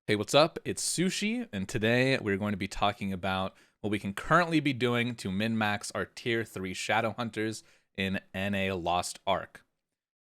Hey, what's up? It's Sushi, and today we're going to be talking about what we can currently be doing to min-max our Tier 3 Shadowhunters in NA Lost Ark.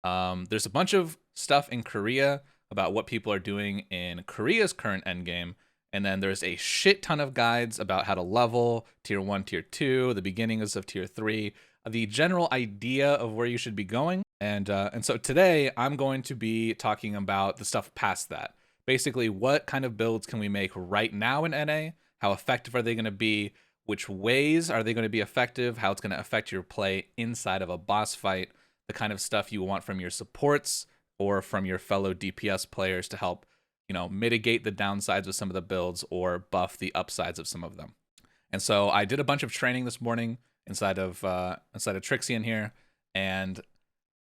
There's a bunch of stuff in Korea about what people are doing in Korea's current endgame, and then there's a shit ton of guides about how to level Tier 1, Tier 2, the beginnings of Tier 3, the general idea of where you should be going. And so today I'm going to be talking about the stuff past that. Basically, what kind of builds can we make right now in NA? How effective are they going to be? Which ways are they going to be effective? How it's going to affect your play inside of a boss fight? The kind of stuff you want from your supports or from your fellow DPS players to help, mitigate the downsides of some of the builds or buff the upsides of some of them. And so I did a bunch of training this morning inside of Trixie in here, and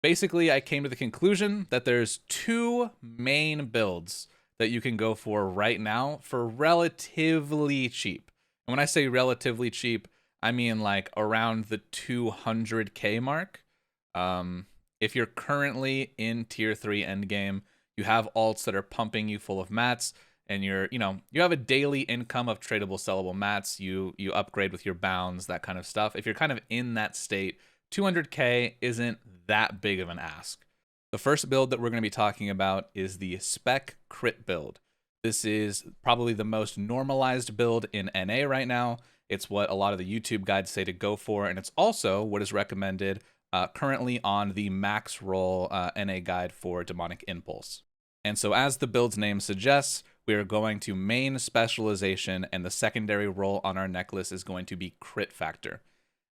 basically I came to the conclusion that there's two main builds that you can go for right now for relatively cheap. And when I say relatively cheap, I mean like around the 200k mark. If you're currently in Tier 3 endgame, you have alts that are pumping you full of mats, and you have a daily income of tradable, sellable mats. You upgrade with your bounds, that kind of stuff. If you're kind of in that state, 200k isn't that big of an ask. The first build that we're going to be talking about is the Spec+Crit build. This is probably the most normalized build in NA right now. It's what a lot of the YouTube guides say to go for, and it's also what is recommended currently on the max roll NA guide for Demonic Impulse. And so as the build's name suggests, we are going to main specialization, and the secondary roll on our necklace is going to be crit factor.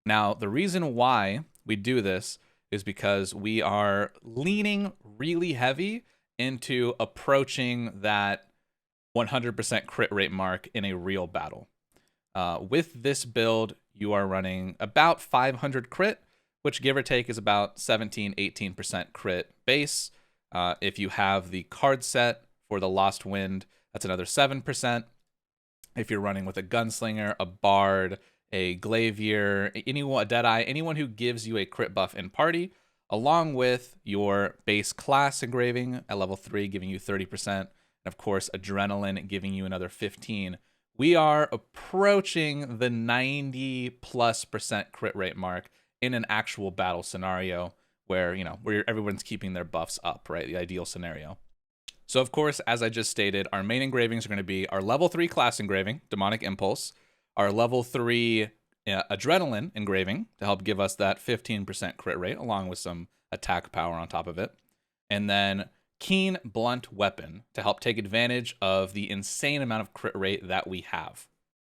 Now, the reason why we do this is because we are leaning really heavy into approaching that 100% crit rate mark in a real battle. With this build, you are running about 500 crit, which give or take is about 17-18% crit base. If you have the card set for the Lost Wind, that's another 7%. If you're running with a Gunslinger, a Bard, a Glavier, a Deadeye, anyone who gives you a crit buff in party, along with your base class engraving at level 3 giving you 30%, and of course Adrenaline giving you another 15%, we are approaching the 90+% crit rate mark in an actual battle scenario where, where everyone's keeping their buffs up, right? The ideal scenario. So of course, as I just stated, our main engravings are going to be our level 3 class engraving, Demonic Impulse, our level 3 Adrenaline engraving to help give us that 15% crit rate, along with some attack power on top of it. And then Keen Blunt Weapon to help take advantage of the insane amount of crit rate that we have.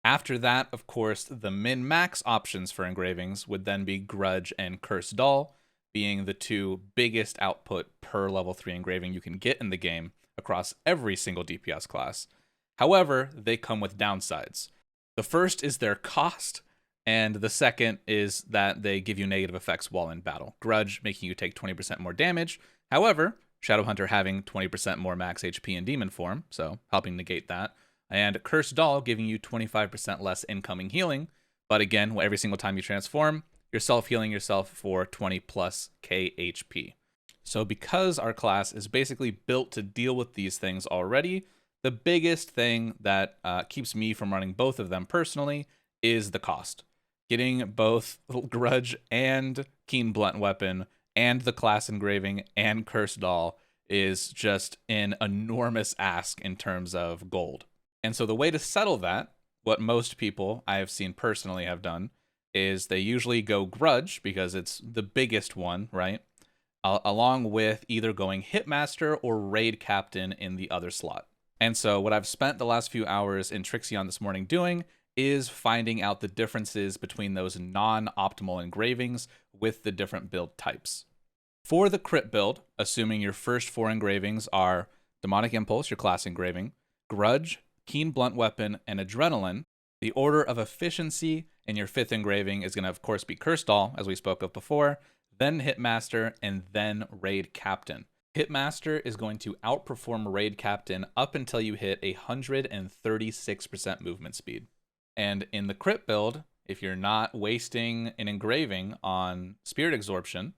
After that, of course, the min-max options for engravings would then be Grudge and Cursed Doll, being the two biggest output per level 3 engraving you can get in the game across every single DPS class. However, they come with downsides. The first is their cost, and the second is that they give you negative effects while in battle. Grudge making you take 20% more damage. However, Shadowhunter having 20% more max HP in demon form, so helping negate that. And Cursed Doll giving you 25% less incoming healing, but again, every single time you transform, you're self-healing yourself for 20+ K HP. So because our class is basically built to deal with these things already, the biggest thing that keeps me from running both of them personally is the cost. Getting both Grudge and Keen Blunt Weapon and the class engraving and Cursed Doll is just an enormous ask in terms of gold. And so the way to settle that, what most people I have seen personally have done, is they usually go Grudge because it's the biggest one, right? Along with either going Hitmaster or Raid Captain in the other slot. And so what I've spent the last few hours in Trixion this morning doing is finding out the differences between those non-optimal engravings with the different build types. For the crit build, assuming your first 4 engravings are Demonic Impulse, your class engraving, Grudge, Keen Blunt Weapon, and Adrenaline, the order of efficiency in your 5th engraving is going to, of course, be Cursed Doll, as we spoke of before, then Hitmaster, and then Raid Captain. Hitmaster is going to outperform Raid Captain up until you hit 136% movement speed. And in the crit build, if you're not wasting an engraving on Spirit Absorption,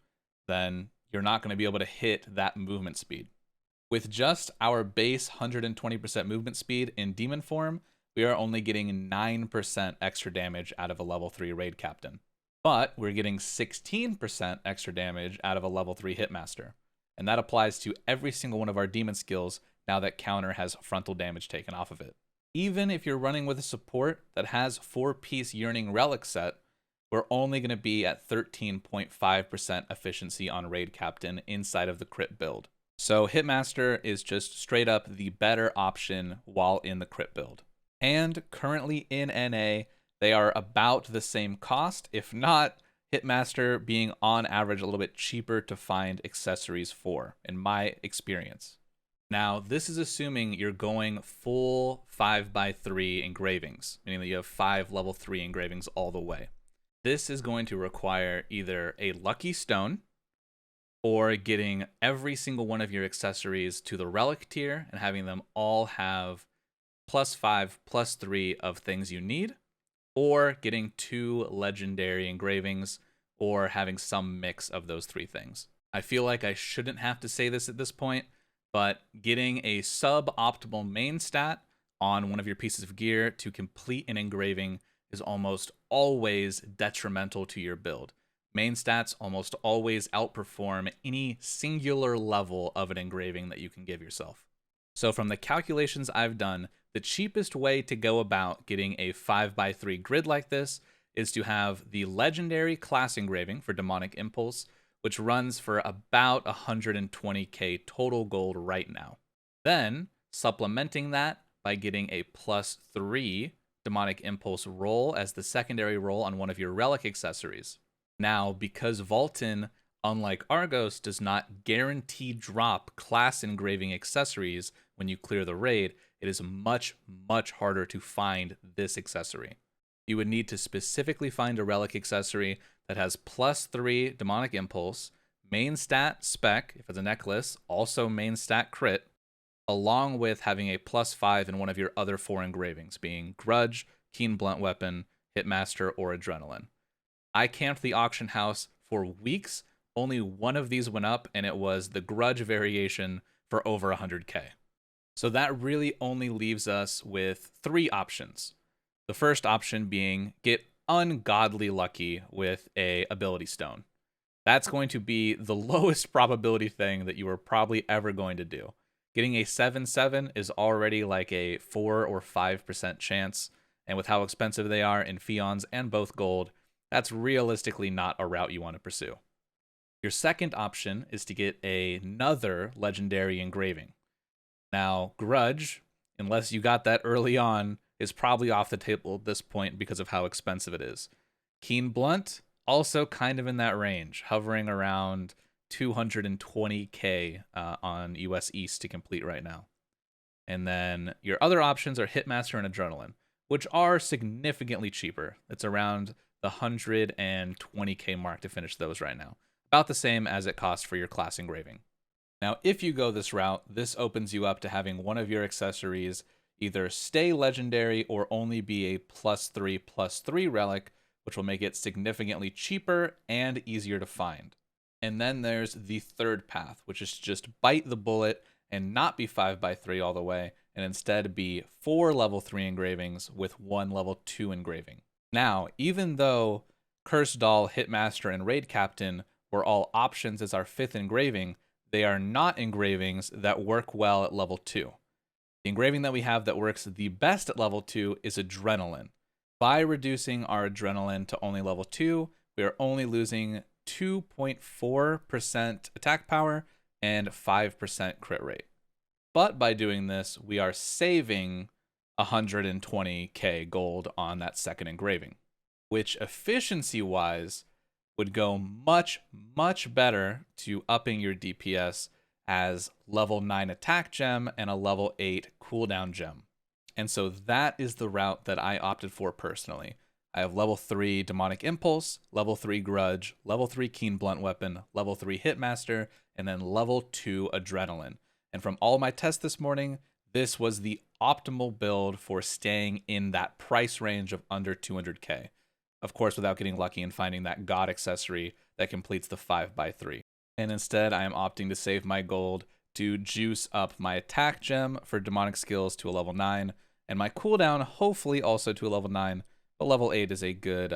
then you're not going to be able to hit that movement speed. With just our base 120% movement speed in demon form, we are only getting 9% extra damage out of a level 3 raid captain. But we're getting 16% extra damage out of a level 3 hitmaster. And that applies to every single one of our demon skills now that counter has frontal damage taken off of it. Even if you're running with a support that has 4-piece Yearning Relic set, we're only going to be at 13.5% efficiency on raid captain inside of the crit build. So Hitmaster is just straight up the better option while in the crit build. And currently in NA, they are about the same cost, if not Hitmaster being on average a little bit cheaper to find accessories for, in my experience. Now, this is assuming you're going full 5x3 engravings, meaning that you have 5 level 3 engravings all the way. This is going to require either a lucky stone or getting every single one of your accessories to the relic tier and having them all have +5, +3 of things you need, or getting 2 legendary engravings or having some mix of those 3 things. I feel like I shouldn't have to say this at this point, but getting a suboptimal main stat on one of your pieces of gear to complete an engraving is almost always detrimental to your build. Main stats almost always outperform any singular level of an engraving that you can give yourself. So from the calculations I've done, the cheapest way to go about getting a 5x3 grid like this is to have the legendary class engraving for Demonic Impulse, which runs for about 120k total gold right now. Then supplementing that by getting a +3 Demonic Impulse roll as the secondary roll on one of your relic accessories. Now, because Valtan, unlike Argos, does not guarantee drop class engraving accessories when you clear the raid, it is much, much harder to find this accessory. You would need to specifically find a relic accessory that has +3 Demonic Impulse, main stat Spec, if it's a necklace, also main stat Crit, along with having a +5 in one of your other 4 engravings, being Grudge, Keen Blunt Weapon, Hitmaster, or Adrenaline. I camped the auction house for weeks. Only one of these went up, and it was the Grudge variation for over 100k. So that really only leaves us with 3 options. The first option being get ungodly lucky with a ability stone. That's going to be the lowest probability thing that you are probably ever going to do. Getting a 7/7 is already like a 4 or 5% chance, and with how expensive they are in Fions and both gold, that's realistically not a route you want to pursue. Your second option is to get another legendary engraving. Now, Grudge, unless you got that early on, is probably off the table at this point because of how expensive it is. Keen Blunt, also kind of in that range, hovering around 220k on US East to complete right now. And then your other options are Hitmaster and Adrenaline, which are significantly cheaper. It's around the 120k mark to finish those right now. About the same as it costs for your class engraving. Now, if you go this route, this opens you up to having one of your accessories either stay legendary or only be a +3/+3 relic, which will make it significantly cheaper and easier to find. And then there's the third path, which is just bite the bullet and not be 5x3 all the way, and instead be 4 level 3 engravings with 1 level 2 engraving. Now, even though Curse Doll, Hitmaster, and Raid Captain were all options as our 5th engraving, they are not engravings that work well at level 2. The engraving that we have that works the best at level 2 is Adrenaline. By reducing our Adrenaline to only level 2, we are only losing 2.4% attack power and 5% crit rate. But by doing this, we are saving 120k gold on that second engraving, which efficiency-wise would go much, much better to upping your DPS as level 9 attack gem and a level 8 cooldown gem. And so that is the route that I opted for personally. I have level 3 Demonic Impulse, level 3 Grudge, level 3 Keen Blunt Weapon, level 3 Hitmaster, and then level 2 Adrenaline. And from all my tests this morning, this was the optimal build for staying in that price range of under 200k. Of course, without getting lucky and finding that God accessory that completes the 5x3. And instead, I am opting to save my gold to juice up my attack gem for demonic skills to a level 9, and my cooldown hopefully also to a level 9, but level 8 is a good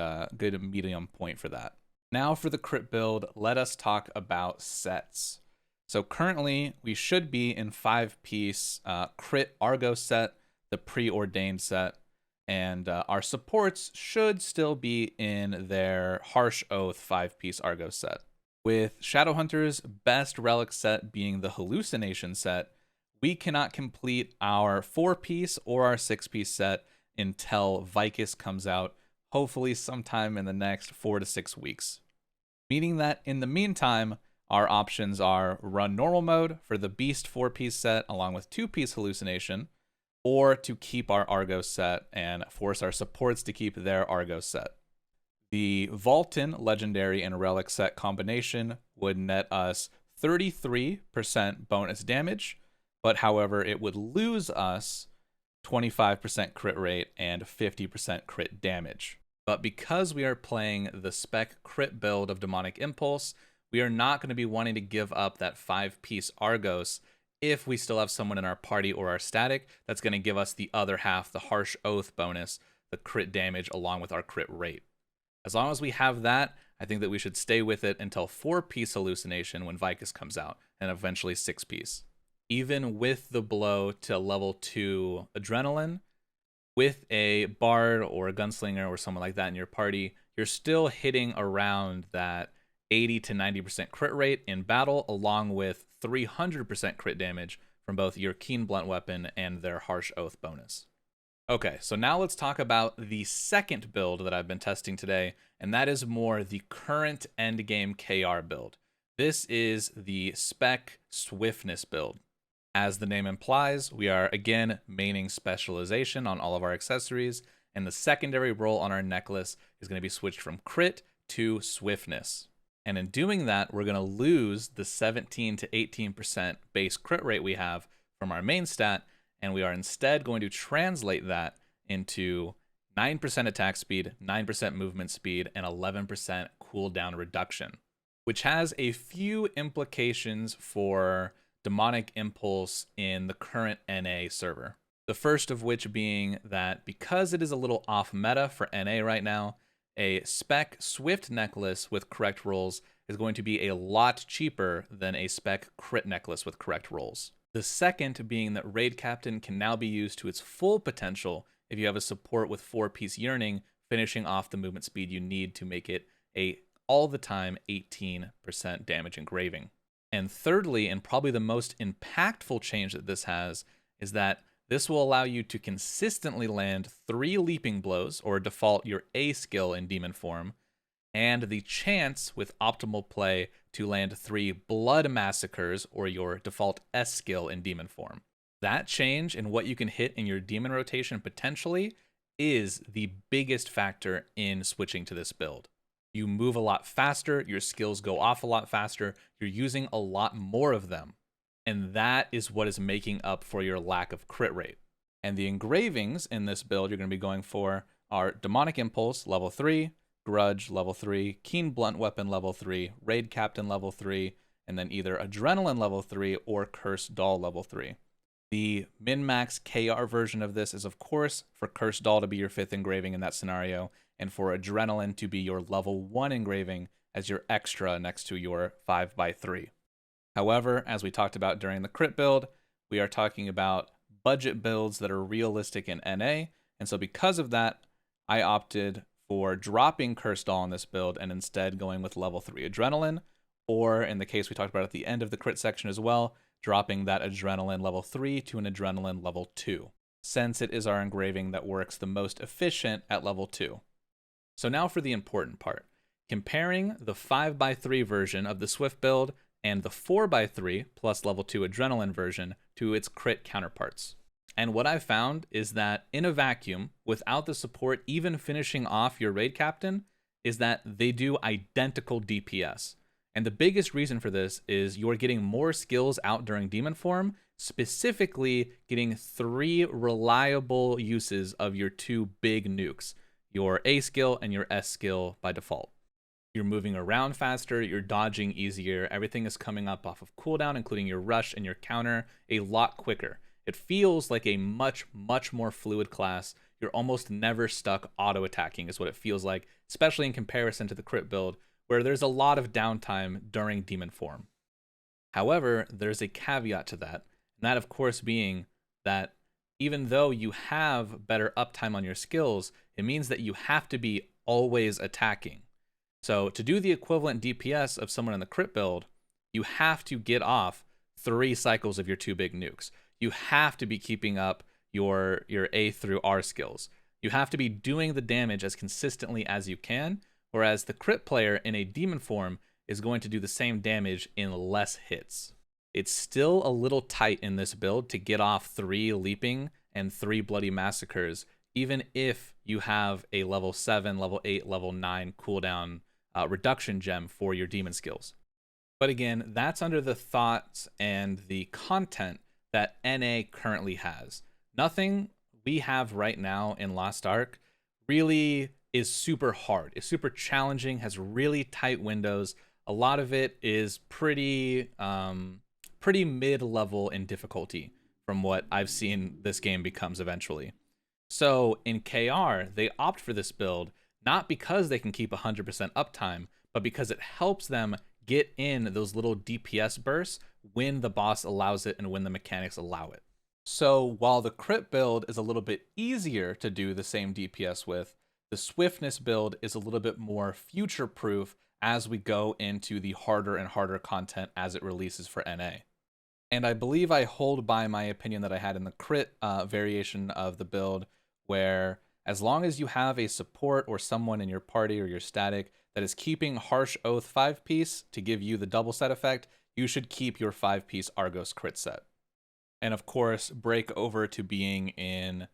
medium point for that. Now for the crit build, let us talk about sets. So currently we should be in 5-piece crit Argos set, the preordained set, and our supports should still be in their Harsh Oath 5-piece Argos set. With Shadowhunter's best relic set being the Hallucination set, we cannot complete our 4-piece or our 6-piece set until Vykas comes out, hopefully sometime in the next 4 to 6 weeks. Meaning that in the meantime, our options are run normal mode for the Beast 4-piece set along with 2-piece Hallucination, or to keep our Argos set and force our supports to keep their Argos set. The Valtan Legendary and Relic set combination would net us 33% bonus damage, but however, it would lose us 25% crit rate and 50% crit damage. But because we are playing the Spec+Crit build of Demonic Impulse, we are not going to be wanting to give up that 5-piece Argos if we still have someone in our party or our static that's going to give us the other half, the Harsh Oath bonus, the crit damage along with our crit rate. As long as we have that, I think that we should stay with it until 4-piece Hallucination when Vykas comes out, and eventually 6-piece. Even with the blow to level 2 Adrenaline, with a Bard or a Gunslinger or someone like that in your party, you're still hitting around that 80 to 90% crit rate in battle, along with 300% crit damage from both your Keen Blunt Weapon and their Harsh Oath bonus. Okay, so now let's talk about the second build that I've been testing today, and that is more the current endgame KR build. This is the Spec+Swiftness build. As the name implies, we are again maining specialization on all of our accessories, and the secondary roll on our necklace is going to be switched from crit to swiftness. And in doing that, we're going to lose the 17 to 18% base crit rate we have from our main stat, and we are instead going to translate that into 9% attack speed, 9% movement speed, and 11% cooldown reduction, which has a few implications for Demonic Impulse in the current NA server. The first of which being that because it is a little off meta for NA right now, a Spec Swift necklace with correct rolls is going to be a lot cheaper than a Spec Crit necklace with correct rolls. The second being that Raid Captain can now be used to its full potential if you have a support with 4-piece Yearning, finishing off the movement speed you need to make it a all the time 18% damage engraving. And thirdly, and probably the most impactful change that this has, is that this will allow you to consistently land 3 leaping blows, or default your A skill in demon form, and the chance with optimal play to land 3 blood massacres, or your default S skill in demon form. That change in what you can hit in your demon rotation potentially is the biggest factor in switching to this build. You move a lot faster, your skills go off a lot faster, you're using a lot more of them. And that is what is making up for your lack of crit rate. And the engravings in this build you're going to be going for are Demonic Impulse, level 3, Grudge, level 3, Keen Blunt Weapon, level 3, Raid Captain, level 3, and then either Adrenaline, level 3, or Cursed Doll, level 3. The min-max KR version of this is, of course, for Cursed Doll to be your 5th engraving in that scenario, and for Adrenaline to be your level 1 engraving as your extra next to your 5x3. However, as we talked about during the crit build, we are talking about budget builds that are realistic in NA, and so because of that, I opted for dropping Cursed Doll in this build and instead going with level 3 Adrenaline, or in the case we talked about at the end of the crit section as well, dropping that Adrenaline level 3 to an Adrenaline level 2, since it is our engraving that works the most efficient at level 2. So now for the important part, comparing the 5x3 version of the Swift build and the 4x3 plus level 2 Adrenaline version to its crit counterparts. And what I found is that in a vacuum, without the support even finishing off your Raid Captain, is that they do identical DPS. And the biggest reason for this is you're getting more skills out during demon form, specifically getting 3 reliable uses of your 2 big nukes, your A skill and your S skill by default. You're moving around faster, you're dodging easier, everything is coming up off of cooldown, including your rush and your counter, a lot quicker. It feels like a much, much more fluid class. You're almost never stuck auto-attacking is what it feels like, especially in comparison to the crit build, where there's a lot of downtime during demon form. However, there's a caveat to that, and that of course being that even though you have better uptime on your skills, it means that you have to be always attacking. So to do the equivalent DPS of someone in the crit build, you have to get off 3 cycles of your 2 big nukes. You have to be keeping up your A through R skills. You have to be doing the damage as consistently as you can, whereas the crit player in a demon form is going to do the same damage in less hits. It's still a little tight in this build to get off 3 leaping and 3 bloody massacres, even if you have a level 7, level 8, level 9 cooldown reduction gem for your demon skills. But again, that's under the thoughts and the content that NA currently has. Nothing we have right now in Lost Ark really is super hard. It's super challenging, has really tight windows. A lot of it is pretty mid-level in difficulty from what I've seen this game becomes eventually. So in KR, they opt for this build not because they can keep 100% uptime, but because it helps them get in those little DPS bursts when the boss allows it and when the mechanics allow it. So while the crit build is a little bit easier to do the same DPS with, the swiftness build is a little bit more future-proof as we go into the harder and harder content as it releases for NA. And I believe I hold by my opinion that I had in the crit variation of the build, where as long as you have a support or someone in your party or your static that is keeping Harsh Oath 5-piece to give you the double set effect, you should keep your 5-piece Argos crit set. And of course, break over to being in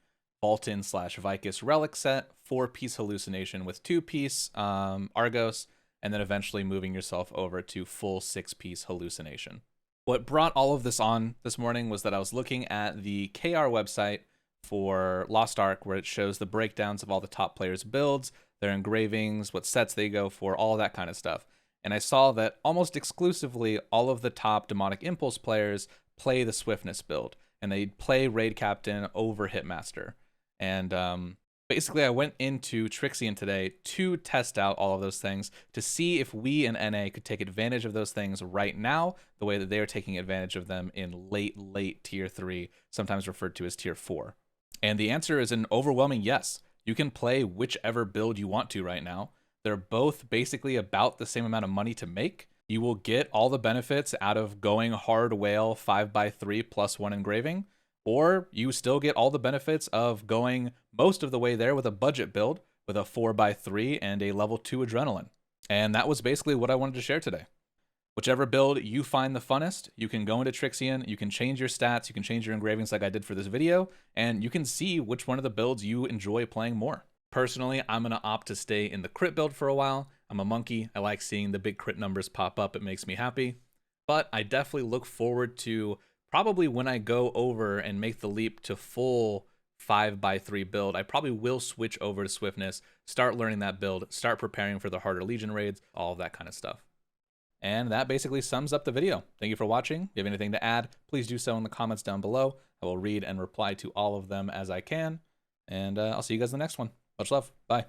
Valtan Vykas relic set, 4-piece Hallucination with 2-piece Argos, and then eventually moving yourself over to full 6-piece Hallucination. What brought all of this on this morning was that I was looking at the KR website for Lost Ark, where it shows the breakdowns of all the top players' builds, their engravings, what sets they go for, all that kind of stuff. And I saw that almost exclusively all of the top Demonic Impulse players play the Swiftness build, and they play Raid Captain over Hitmaster. And basically I went into Trixian today to test out all of those things to see if we in NA could take advantage of those things right now, the way that they are taking advantage of them in late tier 3, sometimes referred to as tier 4. And the answer is an overwhelming yes. You can play whichever build you want to right now. They're both basically about the same amount of money to make. You will get all the benefits out of going hard whale 5x3 plus 1 engraving, or you still get all the benefits of going most of the way there with a budget build with a 4x3 and a level 2 adrenaline. And that was basically what I wanted to share today. Whichever build you find the funnest, you can go into Trixian, you can change your stats, you can change your engravings like I did for this video, and you can see which one of the builds you enjoy playing more. Personally, I'm going to opt to stay in the crit build for a while. I'm a monkey. I like seeing the big crit numbers pop up. It makes me happy. But I definitely look forward to probably when I go over and make the leap to full 5x3 build, I probably will switch over to Swiftness, start learning that build, start preparing for the harder Legion raids, all of that kind of stuff. And that basically sums up the video. Thank you for watching. If you have anything to add, please do so in the comments down below. I will read and reply to all of them as I can. And I'll see you guys in the next one. Much love. Bye.